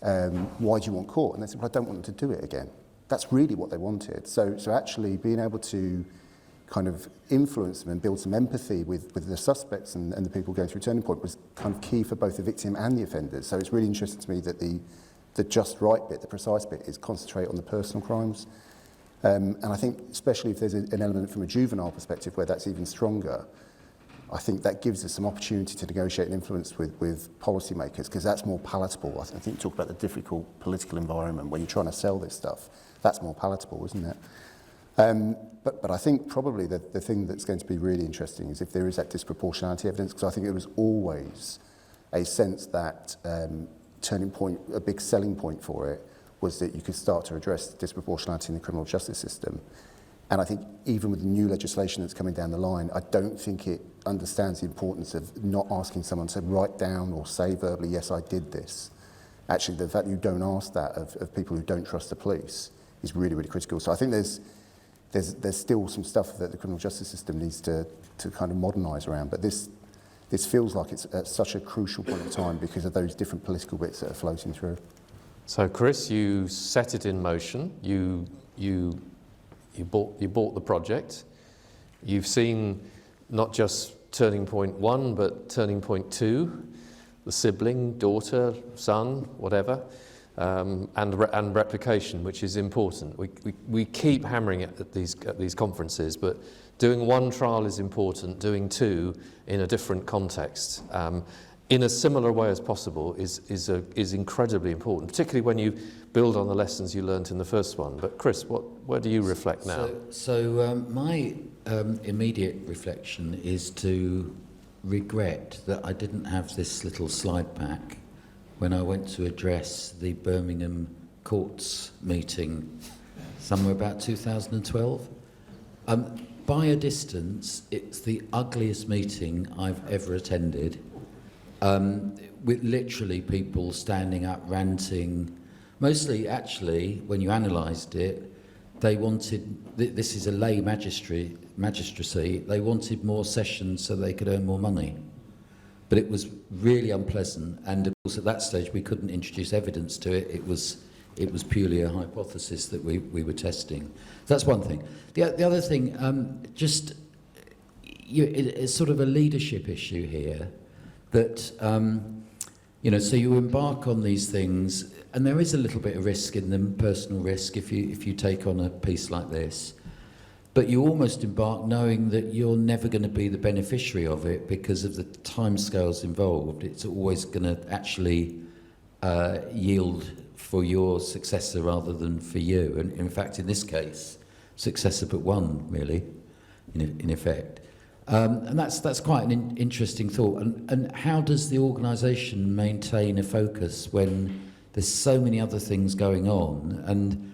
why do you want court? And they said, well, I don't want them to do it again. That's really what they wanted. So actually being able to kind of influence them and build some empathy with the suspects and the people going through Turning Point was kind of key for both the victim and the offenders. So it's really interesting to me that the just right bit, the precise bit, is concentrate on the personal crimes. And I think especially if there's an element from a juvenile perspective where that's even stronger, I think that gives us some opportunity to negotiate and influence with policymakers, because that's more palatable. I think you talk about the difficult political environment when you're trying to sell this stuff. That's more palatable, isn't it? But I think probably the thing that's going to be really interesting is if there is that disproportionality evidence, because I think it was always a sense that Turning Point, a big selling point for it, was that you could start to address disproportionality in the criminal justice system. And I think even with the new legislation that's coming down the line, I don't think it understands the importance of not asking someone to write down or say verbally, yes, I did this. Actually, the fact that you don't ask that of people who don't trust the police is really, really critical. So I think there's still some stuff that the criminal justice system needs to kind of modernise around. But this feels like it's at such a crucial point in time because of those different political bits that are floating through. So, Chris, you set it in motion. You bought the project. You've seen not just Turning Point 1, but Turning Point 2, the sibling, daughter, son, whatever. and replication, which is important. We keep hammering it at these conferences, but doing one trial is important, doing two in a different context, in a similar way as possible is incredibly important, particularly when you build on the lessons you learnt in the first one. But Chris, where do you reflect now? So my immediate reflection is to regret that I didn't have this little slide pack when I went to address the Birmingham courts meeting somewhere about 2012. By a distance, it's the ugliest meeting I've ever attended, with literally people standing up ranting. Mostly, actually, when you analysed it, they wanted, this is a lay magistracy, they wanted more sessions so they could earn more money. But it was really unpleasant, and of course at that stage we couldn't introduce evidence to it. It was purely a hypothesis that we were testing. That's one thing. The other thing, it's sort of a leadership issue here, that so you embark on these things, and there is a little bit of risk in them, personal risk, if you take on a piece like this. But you almost embark knowing that you're never going to be the beneficiary of it because of the timescales involved. It's always going to actually yield for your successor rather than for you. And in fact, in this case, successor but one, really, in effect. And that's quite an interesting thought. And how does the organisation maintain a focus when there's so many other things going on? And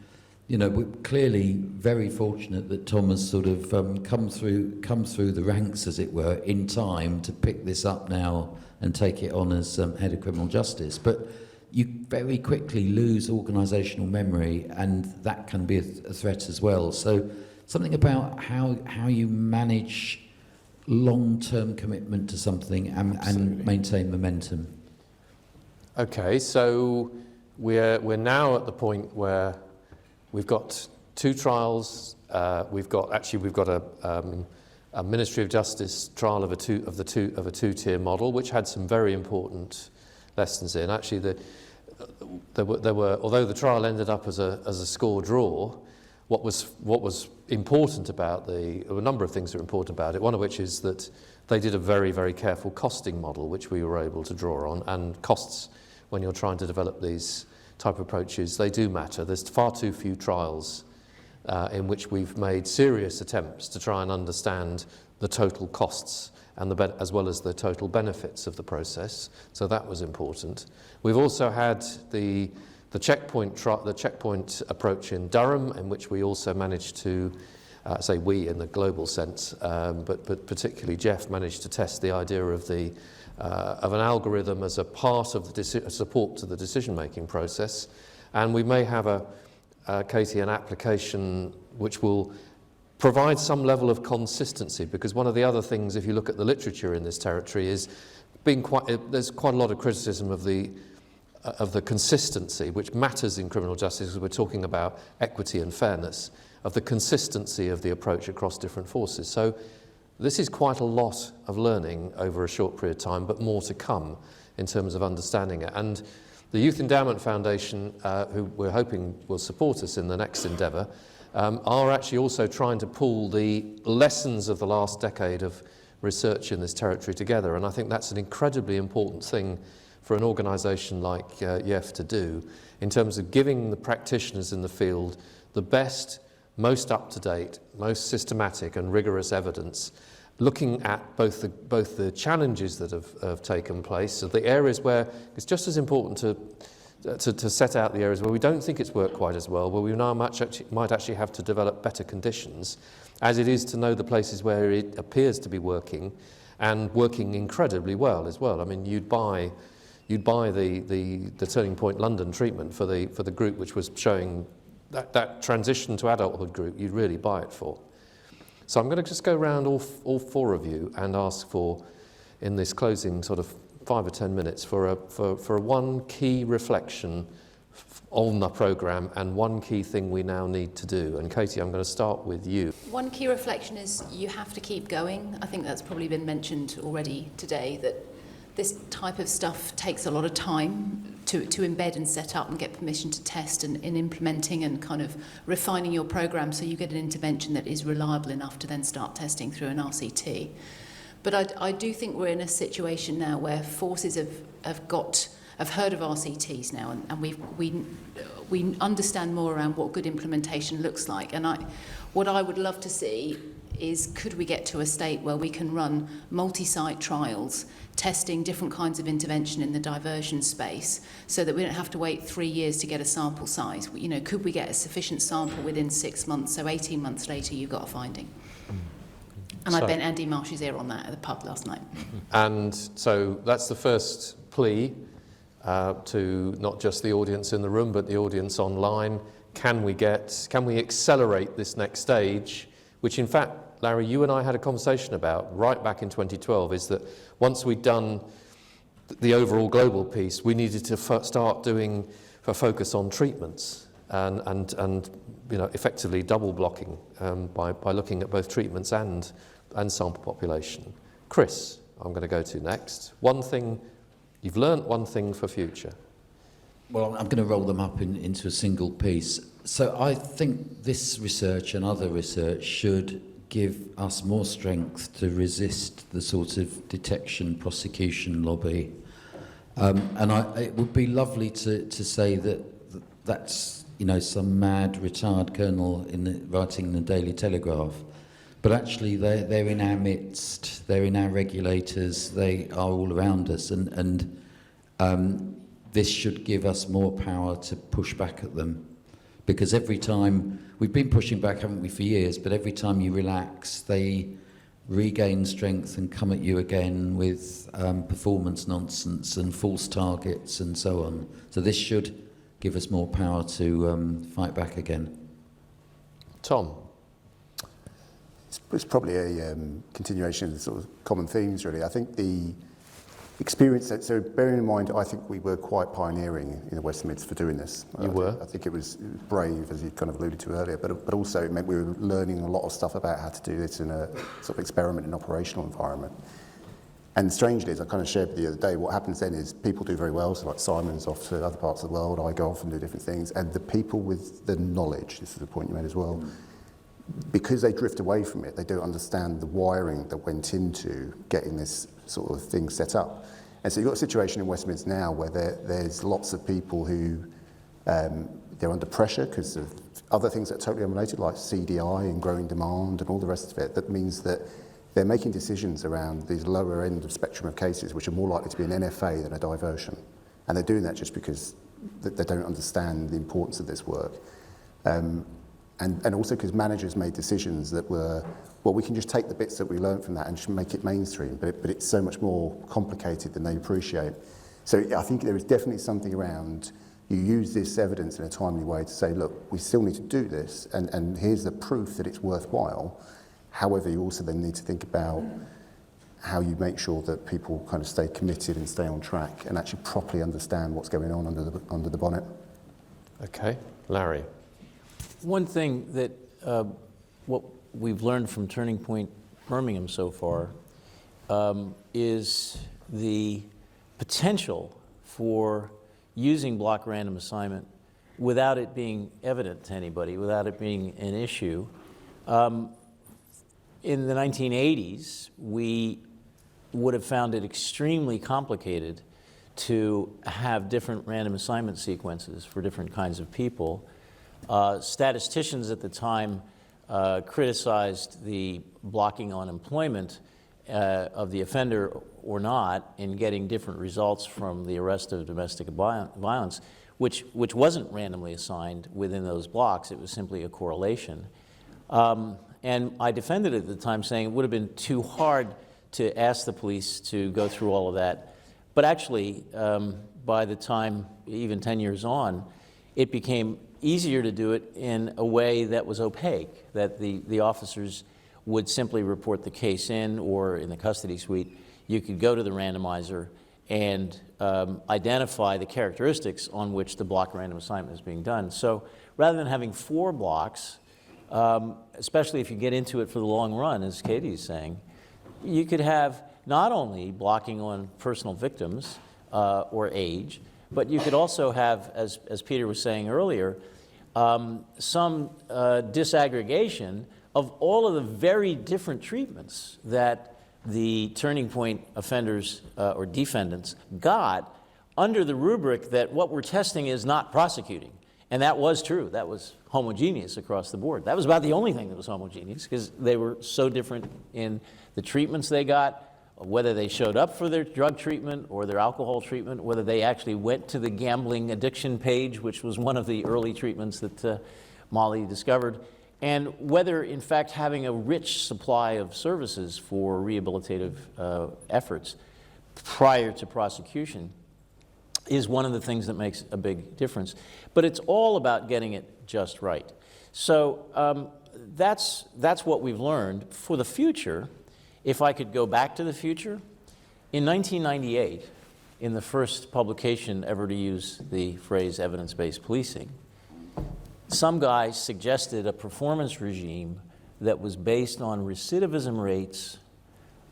we're clearly very fortunate that Tom has sort of come through the ranks, as it were, in time to pick this up now and take it on as head of criminal justice. But you very quickly lose organisational memory, and that can be a threat as well. So something about how you manage long-term commitment to something and maintain momentum. Okay, so we're now at the point where we've got two trials. We've got a Ministry of Justice trial of a two-tier model, which had some very important lessons in. Actually, there were although the trial ended up as a score draw, what was important about there were a number of things that were important about it. One of which is that they did a very, very careful costing model, which we were able to draw on. And costs, when you're trying to develop these type of approaches, they do matter. There's far too few trials in which we've made serious attempts to try and understand the total costs and as well as the total benefits of the process. So that was important. We've also had the checkpoint approach in Durham, in which we also managed to say we in the global sense, but particularly Jeff managed to test the idea of an algorithm as a part of the support to the decision-making process. And we may have Katie, an application which will provide some level of consistency, because one of the other things, if you look at the literature in this territory, is there's quite a lot of criticism of the consistency, which matters in criminal justice, because we're talking about equity and fairness, of the consistency of the approach across different forces. So this is quite a lot of learning over a short period of time, but more to come in terms of understanding it. And the Youth Endowment Foundation, who we're hoping will support us in the next endeavour, are actually also trying to pull the lessons of the last decade of research in this territory together. And I think that's an incredibly important thing for an organisation like YEF to do, in terms of giving the practitioners in the field the best, most up-to-date, most systematic and rigorous evidence, looking at both the challenges that have taken place, so the areas where it's just as important to set out the areas where we don't think it's worked quite as well, where we now might actually have to develop better conditions, as it is to know the places where it appears to be working, and working incredibly well as well. I mean, you'd buy the Turning Point London treatment for the group which was showing that transition to adulthood group. You'd really buy it for. So I'm going to just go around all four of you and ask for, in this closing sort of 5 or 10 minutes, for one key reflection on the programme and one key thing we now need to do. And Katie, I'm going to start with you. One key reflection is you have to keep going. I think that's probably been mentioned already today, that this type of stuff takes a lot of time to embed and set up and get permission to test and in implementing and kind of refining your program so you get an intervention that is reliable enough to then start testing through an RCT. But I do think we're in a situation now where forces have heard of RCTs now, and we understand more around what good implementation looks like. And what I would love to see is, could we get to a state where we can run multi-site trials testing different kinds of intervention in the diversion space so that we don't have to wait 3 years to get a sample size? You know, could we get a sufficient sample within 6 months, so 18 months later you've got a finding? And I bent Andy Marsh's ear on that at the pub last night. And so that's the first plea to not just the audience in the room, but the audience online. Can we accelerate this next stage, which in fact, Larry, you and I had a conversation about right back in 2012, is that once we'd done the overall global piece, we needed to start doing a focus on treatments and you know, effectively double blocking by looking at both treatments and sample population. Chris, I'm going to go to next. One thing, you've learnt one thing for future. Well, I'm going to roll them up into a single piece. So I think this research and other research should give us more strength to resist the sort of detection prosecution lobby. And it would be lovely to say that that's, you know, some mad retired colonel writing in the Daily Telegraph. But actually they're in our midst, they're in our regulators, they are all around us, and this should give us more power to push back at them. Because every time, we've been pushing back, haven't we, for years, but every time you relax, they regain strength and come at you again with performance nonsense and false targets and so on. So this should give us more power to fight back again. Tom? It's probably a continuation of the sort of common themes, really. I think the experience, so bearing in mind, I think we were quite pioneering in the West Mids for doing this. You were? I think it was brave, as you kind of alluded to earlier, but also it meant we were learning a lot of stuff about how to do this in a sort of experiment and operational environment. And strangely, as I kind of shared with you the other day, what happens then is people do very well, so like Simon's off to other parts of the world, I go off and do different things, and the people with the knowledge, this is the point you made as well, because they drift away from it, they don't understand the wiring that went into getting this sort of thing set up. And so you've got a situation in West Mids now where there's lots of people who they're under pressure because of other things that are totally unrelated, like CDI and growing demand and all the rest of it. That means that they're making decisions around these lower end of spectrum of cases, which are more likely to be an NFA than a diversion. And they're doing that just because they don't understand the importance of this work. And also because managers made decisions that were, well, we can just take the bits that we learned from that and just make it mainstream, but it's so much more complicated than they appreciate. So I think there is definitely something around, you use this evidence in a timely way to say, look, we still need to do this, and here's the proof that it's worthwhile. However, you also then need to think about how you make sure that people kind of stay committed and stay on track and actually properly understand what's going on under the bonnet. Okay, Larry. One thing that what we've learned from Turning Point Birmingham so far is the potential for using block random assignment without it being evident to anybody, without it being an issue. In the 1980s, we would have found it extremely complicated to have different random assignment sequences for different kinds of people. Statisticians at the time criticized the blocking on employment of the offender or not in getting different results from the arrest of domestic violence, which wasn't randomly assigned within those blocks. It was simply a correlation. And I defended it at the time, saying it would have been too hard to ask the police to go through all of that. But actually, by the time, even 10 years on, it became easier to do it in a way that was opaque, that the officers would simply report the case in, or in the custody suite, you could go to the randomizer and identify the characteristics on which the block random assignment is being done. So rather than having 4 blocks, especially if you get into it for the long run, as Katie's saying, you could have not only blocking on personal victims or age, but you could also have, as Peter was saying earlier, some disaggregation of all of the very different treatments that the turning point offenders or defendants got under the rubric that what we're testing is not prosecuting. And that was true. That was homogeneous across the board. That was about the only thing that was homogeneous, because they were so different in the treatments they got, whether they showed up for their drug treatment or their alcohol treatment, whether they actually went to the gambling addiction page, which was one of the early treatments that Molly discovered, and whether, in fact, having a rich supply of services for rehabilitative efforts prior to prosecution is one of the things that makes a big difference. But it's all about getting it just right. So that's what we've learned. For the future, if I could go back to the future, in 1998, in the first publication ever to use the phrase evidence-based policing, some guy suggested a performance regime that was based on recidivism rates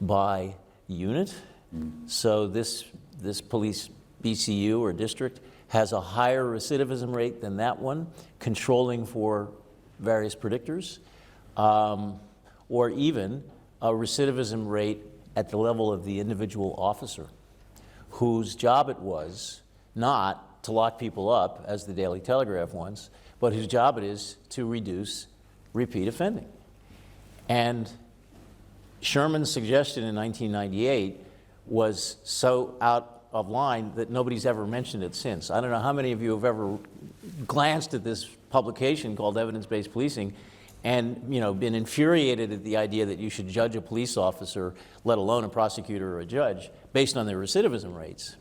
by unit. So this police BCU or district has a higher recidivism rate than that one, controlling for various predictors, or even a recidivism rate at the level of the individual officer, whose job it was not to lock people up, as the Daily Telegraph wants, but whose job it is to reduce repeat offending. And Sherman's suggestion in 1998 was so out of line that nobody's ever mentioned it since. I don't know how many of you have ever glanced at this publication called Evidence-Based Policing and been infuriated at the idea that you should judge a police officer, let alone a prosecutor or a judge, based on their recidivism rates.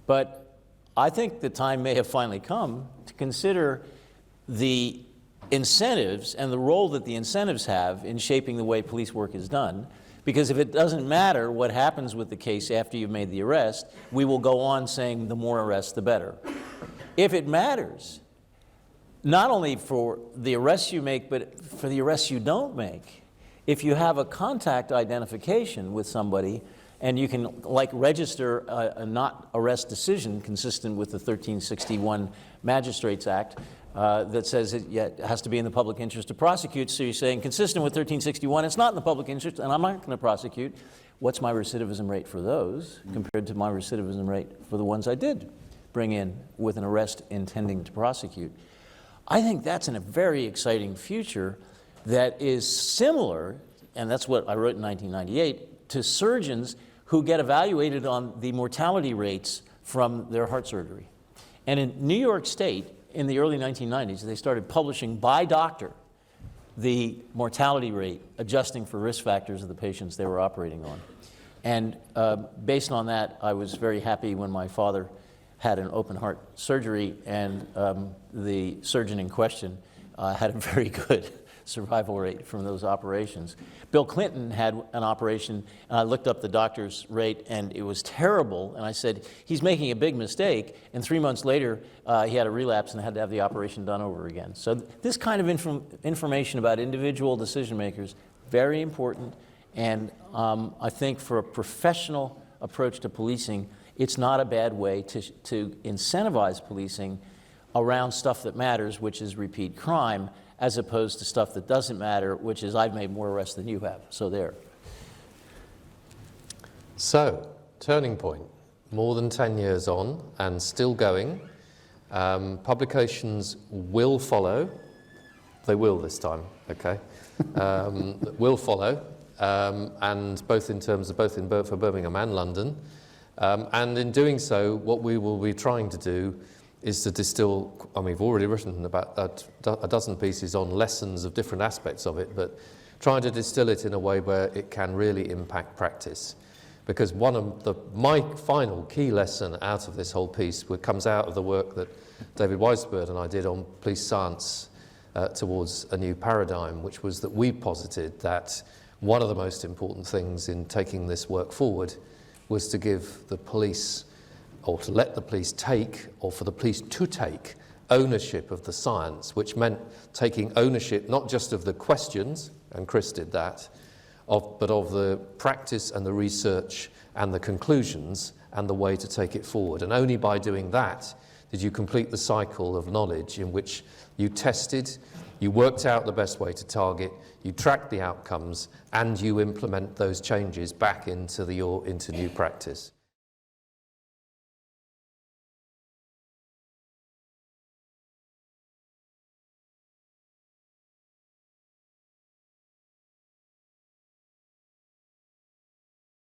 But I think the time may have finally come to consider the incentives and the role that the incentives have in shaping the way police work is done. Because if it doesn't matter what happens with the case after you've made the arrest, we will go on saying the more arrests, the better. If it matters, not only for the arrests you make, but for the arrests you don't make, if you have a contact identification with somebody and you can register a not arrest decision consistent with the 1361 Magistrates Act, that says it has to be in the public interest to prosecute. So you're saying, consistent with 1361, it's not in the public interest, and I'm not going to prosecute. What's my recidivism rate for those compared to my recidivism rate for the ones I did bring in with an arrest intending to prosecute? I think that's in a very exciting future that is similar, and that's what I wrote in 1998, to surgeons who get evaluated on the mortality rates from their heart surgery. And in New York State, in the early 1990s, they started publishing by doctor the mortality rate, adjusting for risk factors of the patients they were operating on. And based on that, I was very happy when my father had an open heart surgery, and the surgeon in question had a very good survival rate from those operations. Bill Clinton had an operation, and I looked up the doctor's rate, and it was terrible. And I said, he's making a big mistake. And 3 months later, he had a relapse and had to have the operation done over again. So this kind of information about individual decision makers, very important. And I think for a professional approach to policing, it's not a bad way to incentivize policing around stuff that matters, which is repeat crime, as opposed to stuff that doesn't matter, which is I've made more arrests than you have. So there. So, turning point, more than 10 years on and still going. Publications will follow. They will this time, okay? Will follow, and both in terms of for Birmingham and London. And in doing so, what we will be trying to do is to distill, we've already written about a dozen pieces on lessons of different aspects of it, but trying to distill it in a way where it can really impact practice. Because my final key lesson out of this whole piece comes out of the work that David Weisberg and I did on police science towards a new paradigm, which was that we posited that one of the most important things in taking this work forward was to give the police, or to let the police take, or for the police to take, ownership of the science, which meant taking ownership not just of the questions, and Chris did that, but of the practice and the research and the conclusions and the way to take it forward. And only by doing that did you complete the cycle of knowledge in which you tested, you worked out the best way to target, you tracked the outcomes, and you implement those changes back into new practice.